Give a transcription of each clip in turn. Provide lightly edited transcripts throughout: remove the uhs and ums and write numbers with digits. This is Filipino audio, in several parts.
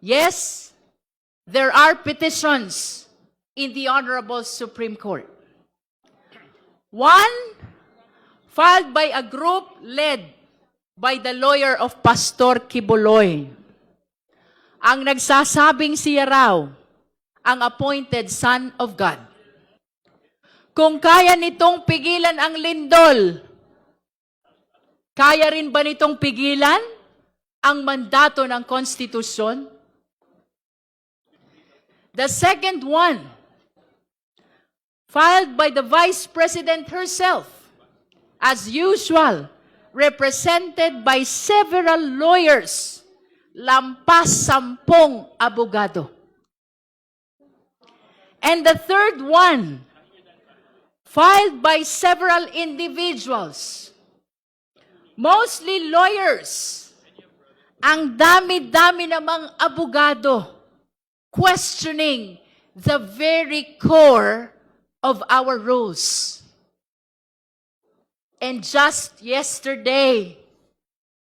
Yes, there are petitions in the Honorable Supreme Court. One, filed by a group led by the lawyer of Pastor Kibuloy. Ang nagsasabing siya raw ang appointed son of God. Kung kaya nitong pigilan ang lindol, kaya rin ba nitong pigilan ang mandato ng konstitusyon? The second one, filed by the Vice President herself, as usual, represented by several lawyers, lampas 10 abogado. And the third one, filed by several individuals, mostly lawyers. Ang dami-dami namang abogado questioning the very core of our rules. And just yesterday,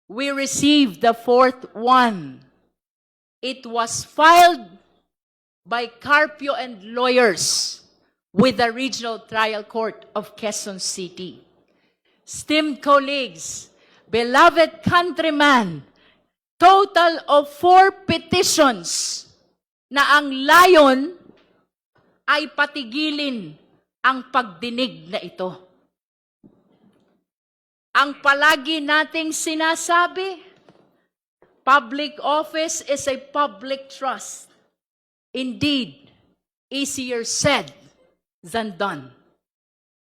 we received the fourth one. It was filed by Carpio and lawyers with the Regional Trial Court of Quezon City. Esteemed colleagues, beloved countrymen, total of 4 petitions na ang layon ay patigilin ang pagdinig na ito. Ang palagi nating sinasabi, public office is a public trust. Indeed, easier said than done.